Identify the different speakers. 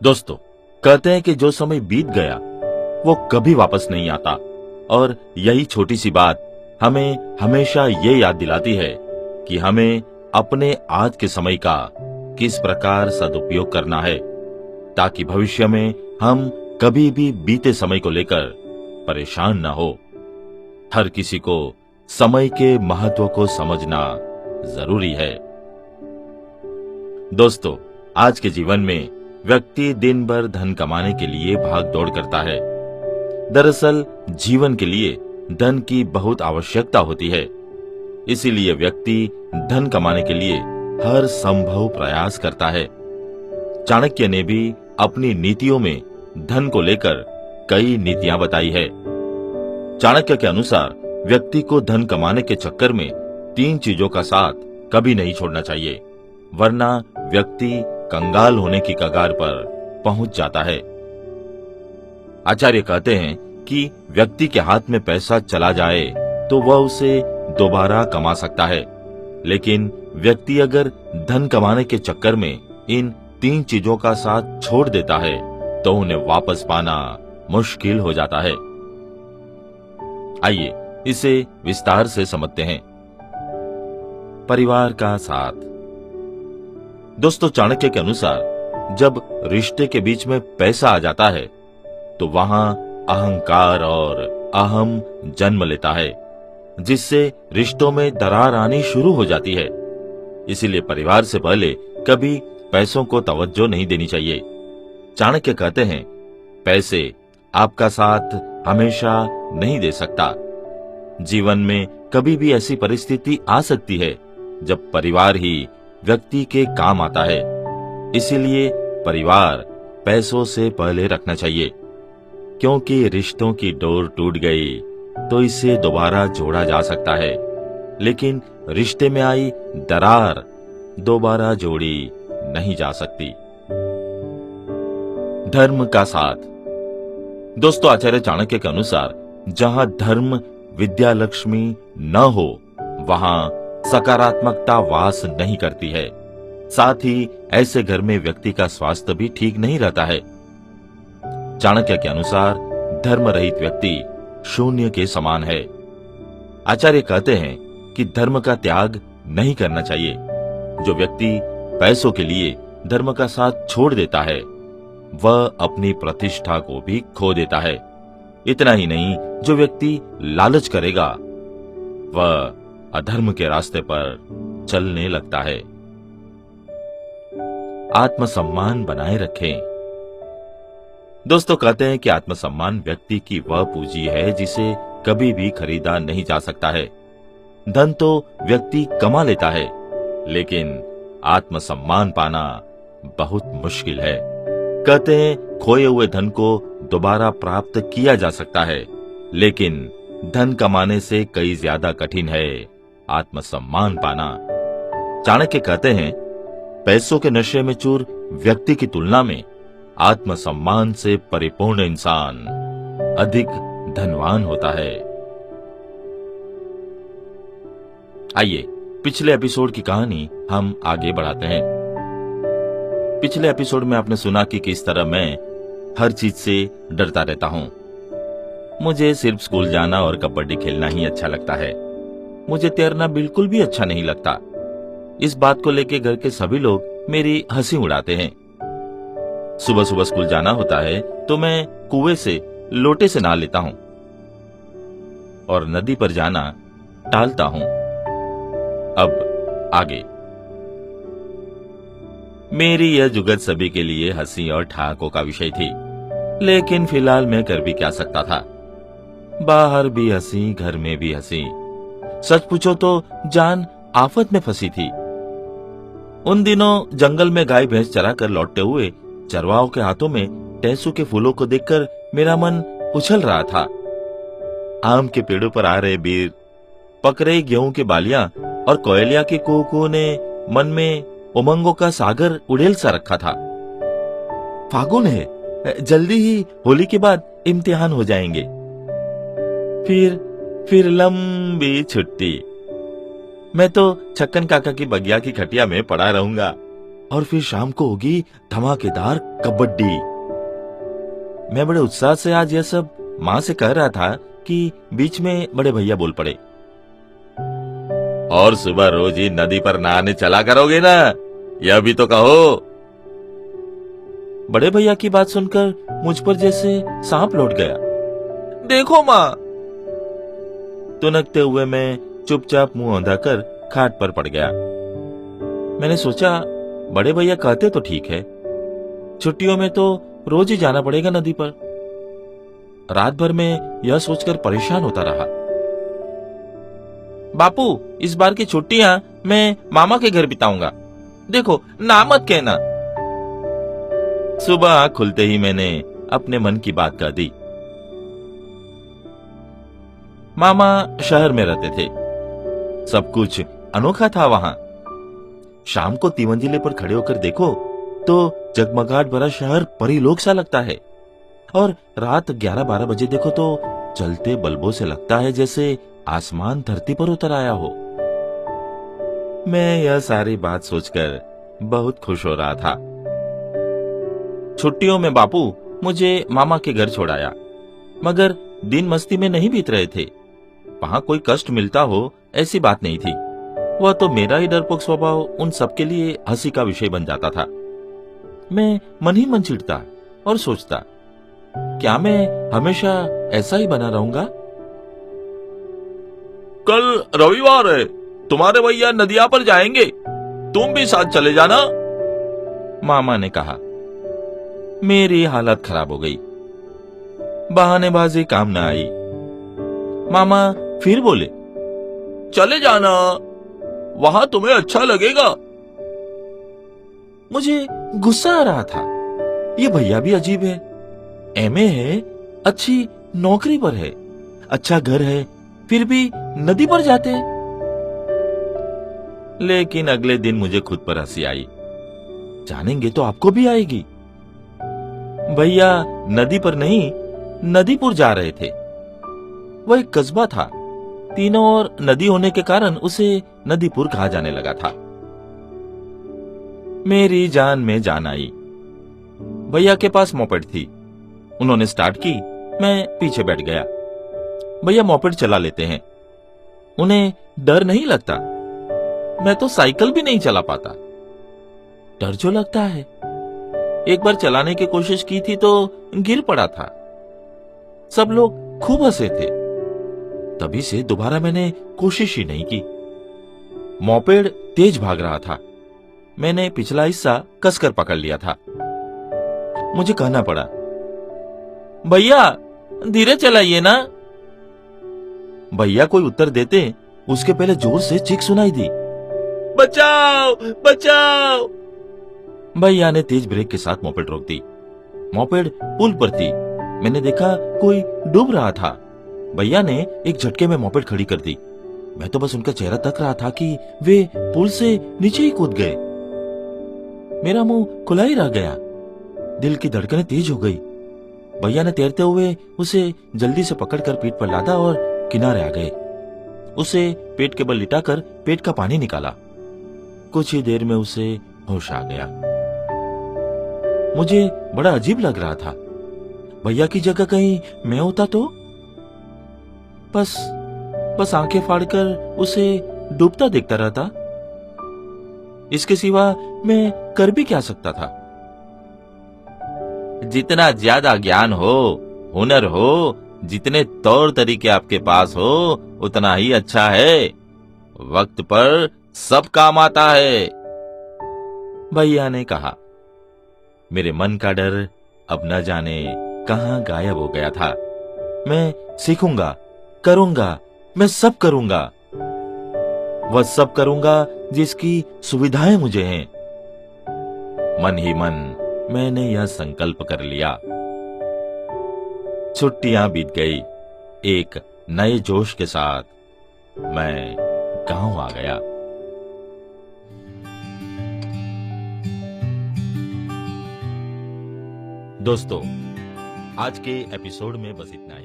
Speaker 1: दोस्तों, कहते हैं कि जो समय बीत गया वो कभी वापस नहीं आता, और यही छोटी सी बात हमें हमेशा ये याद दिलाती है कि हमें अपने आज के समय का किस प्रकार सदुपयोग करना है, ताकि भविष्य में हम कभी भी बीते समय को लेकर परेशान न हो। हर किसी को समय के महत्व को समझना जरूरी है। दोस्तों, आज के जीवन में व्यक्ति दिन भर धन कमाने के लिए भाग दौड़ करता है। दरअसल जीवन के लिए धन की बहुत आवश्यकता होती है, इसीलिए व्यक्ति धन कमाने के लिए हर संभव प्रयास करता है। चाणक्य ने भी अपनी नीतियों में धन को लेकर कई नीतियां बताई है। चाणक्य के अनुसार व्यक्ति को धन कमाने के चक्कर में 3 चीजों का साथ कभी नहीं छोड़ना चाहिए, वरना व्यक्ति कंगाल होने की कगार पर पहुंच जाता है। आचार्य कहते हैं कि व्यक्ति के हाथ में पैसा चला जाए तो वह उसे दोबारा कमा सकता है, लेकिन व्यक्ति अगर धन कमाने के चक्कर में इन 3 चीजों का साथ छोड़ देता है तो उन्हें वापस पाना मुश्किल हो जाता है। आइए इसे विस्तार से समझते हैं। परिवार का साथ। दोस्तों, चाणक्य के अनुसार जब रिश्ते के बीच में पैसा आ जाता है तो वहां अहंकार और अहम जन्म लेता है, जिससे रिश्तों में दरार आनी शुरू हो जाती है। इसीलिए परिवार से पहले कभी पैसों को तवज्जो नहीं देनी चाहिए। चाणक्य कहते हैं, पैसे आपका साथ हमेशा नहीं दे सकता। जीवन में कभी भी ऐसी परिस्थिति आ सकती है जब परिवार ही व्यक्ति के काम आता है। इसीलिए परिवार पैसों से पहले रखना चाहिए, क्योंकि रिश्तों की डोर टूट गई तो इसे दोबारा जोड़ा जा सकता है, लेकिन रिश्ते में आई दरार दोबारा जोड़ी नहीं जा सकती। धर्म का साथ। दोस्तों, आचार्य चाणक्य के अनुसार जहां धर्म विद्या लक्ष्मी न हो वहां सकारात्मकता वास नहीं करती है। साथ ही ऐसे घर में व्यक्ति का स्वास्थ्य भी ठीक नहीं रहता है। चाणक्य के अनुसार धर्म रहित व्यक्ति शून्य के समान है। आचार्य कहते हैं कि धर्म का त्याग नहीं करना चाहिए। जो व्यक्ति पैसों के लिए धर्म का साथ छोड़ देता है वह अपनी प्रतिष्ठा को भी खो देता है। इतना ही नहीं, जो व्यक्ति लालच करेगा वह अधर्म के रास्ते पर चलने लगता है। आत्मसम्मान बनाए रखें। दोस्तों, कहते हैं कि आत्मसम्मान व्यक्ति की वह पूंजी है जिसे कभी भी खरीदा नहीं जा सकता है। धन तो व्यक्ति कमा लेता है, लेकिन आत्मसम्मान पाना बहुत मुश्किल है। कहते हैं, खोए हुए धन को दोबारा प्राप्त किया जा सकता है, लेकिन धन कमाने से कई ज्यादा कठिन है आत्मसम्मान पाना। चाणक्य कहते हैं, पैसों के नशे में चूर व्यक्ति की तुलना में आत्मसम्मान से परिपूर्ण इंसान अधिक धनवान होता है। आइए पिछले एपिसोड की कहानी हम आगे बढ़ाते हैं। पिछले एपिसोड में आपने सुना कि किस तरह मैं हर चीज से डरता रहता हूं। मुझे सिर्फ स्कूल जाना और कबड्डी खेलना ही अच्छा लगता है। मुझे तैरना बिल्कुल भी अच्छा नहीं लगता। इस बात को लेकर घर के सभी लोग मेरी हंसी उड़ाते हैं। सुबह सुबह स्कूल जाना होता है तो मैं कुएं से लोटे से नहा लेता हूं और नदी पर जाना टालता हूं। अब आगे। मेरी यह जुगत सभी के लिए हंसी और ठहाकों का विषय थी, लेकिन फिलहाल मैं कर भी क्या सकता था। बाहर भी हंसी, घर में भी हंसी। सच पूछो तो जान आफत में फंसी थी। उन दिनों जंगल में गाय भैंस चरा कर लौटते हुए चरवाहों के हाथों में टेसू के फूलों को देखकर मेरा मन उछल रहा था। आम के पेड़ों पर आ रहे बेर, पक रही गेहूं की बालियां और कोयलिया के कुहू ने मन में उमंगों का सागर उड़ेल सा रखा था। फागुन है, जल्दी ही होली के बाद इम्तिहान हो जाएंगे। फिर लंबी छुट्टी। मैं तो छक्कन काका की बगिया की खटिया में पड़ा रहूंगा। और फिर शाम को होगी धमाकेदार कबड्डी। मैं बड़े उत्साह से आज यह सब माँ से कह रहा था कि बीच में बड़े भैया बोल पड़े, और सुबह रोज ही नदी पर नहाने चला करोगे ना, यह भी तो कहो। बड़े भैया की बात सुनकर मुझ पर जैसे सांप लौट गया। देखो माँ, तुनकते हुए मैं चुपचाप मुंह औंधाकर खाट पर पड़ गया। मैंने सोचा, बड़े भैया कहते तो ठीक है, छुट्टियों में तो रोज ही जाना पड़ेगा नदी पर। रात भर में यह सोचकर परेशान होता रहा। बापू, इस बार की छुट्टियां मैं मामा के घर बिताऊंगा, देखो ना मत कहना। सुबह आँख खुलते ही मैंने अपने मन की बात कह दी। मामा शहर में रहते थे, सब कुछ अनोखा था वहां। शाम को तिमंजिले पर खड़े होकर देखो तो जगमगाहट भरा शहर परीलोक सा लगता है, और रात 11-12 बजे देखो तो जलते बल्बों से लगता है जैसे आसमान धरती पर उतर आया हो। मैं यह सारी बात सोचकर बहुत खुश हो रहा था। छुट्टियों में बापू मुझे मामा के घर छोड़ाया, मगर दिन मस्ती में नहीं बीत रहे थे। वहां कोई कष्ट मिलता हो ऐसी बात नहीं थी। वह तो मेरा ही डरपोक स्वभाव उन सबके लिए हंसी का विषय बन जाता था। मैं मन ही मन चिढ़ता और सोचता, क्या मैं हमेशा ऐसा ही बना रहूंगा? कल रविवार है, तुम्हारे भैया नदिया पर जाएंगे, तुम भी साथ चले जाना, मामा ने कहा। मेरी हालत खराब हो गई। बहानेबाजी काम न आई। मामा फिर बोले, चले जाना, वहां तुम्हें अच्छा लगेगा। मुझे गुस्सा आ रहा था। ये भैया भी अजीब है, एमए है, अच्छी नौकरी पर है, अच्छा घर है, फिर भी नदी पर जाते हैं। लेकिन अगले दिन मुझे खुद पर हंसी आई। जानेंगे तो आपको भी आएगी। भैया नदी पर नहीं, नदीपुर जा रहे थे। वह एक कस्बा था, तीनों ओर नदी होने के कारण उसे नदीपुर कहा जाने लगा था। मेरी जान में जान आई। भैया के पास मोपेड थी, उन्होंने स्टार्ट की, मैं पीछे बैठ गया। भैया मोपेड चला लेते हैं, उन्हें डर नहीं लगता। मैं तो साइकिल भी नहीं चला पाता। डर जो लगता है। एक बार चलाने की कोशिश की थी तो गिर पड़ा था। सब लोग खूब हंसे थे। तभी से दोबारा मैंने कोशिश ही नहीं की। मोपेड तेज भाग रहा था। मैंने पिछला हिस्सा कसकर पकड़ लिया था। मुझे कहना पड़ा, भैया धीरे चलाइए ना। भैया कोई उत्तर देते उसके पहले जोर से चीख सुनाई दी, बचाओ बचाओ। भैया ने तेज ब्रेक के साथ मोपेड रोक दी। मोपेड पुल पर थी। मैंने देखा कोई डूब रहा था। भैया ने एक झटके में मोपेड खड़ी कर दी। मैं तो बस उनका चेहरा तक रहा था कि वे पुल से नीचे ही कूद गए। मेरा मुंह खुला ही रह गया। दिल की धड़कनें तेज हो गई। भैया ने तैरते हुए उसे जल्दी से पकड़कर पीठ पर लादा और किनारे आ गए। उसे पेट के बल लिटाकर पेट का पानी निकाला। कुछ ही देर में उसे होश आ गया। मुझे बड़ा अजीब लग रहा था। भैया की जगह कहीं मैं होता तो? बस आंखें फाड़कर उसे डूबता देखता रहता। इसके सिवा मैं कर भी क्या सकता था? जितना ज्यादा ज्ञान हो, हुनर हो, जितने तौर तरीके आपके पास हो, उतना ही अच्छा है। वक्त पर सब काम आता है, भैया ने कहा। मेरे मन का डर अब न जाने कहां गायब हो गया था। मैं सीखूंगा, करूंगा, मैं सब करूंगा। वह सब करूंगा जिसकी सुविधाएं मुझे हैं। मन ही मन मैंने यह संकल्प कर लिया। छुट्टियां बीत गई। एक नए जोश के साथ मैं गांव आ गया। दोस्तों, आज के एपिसोड में बस इतना ही।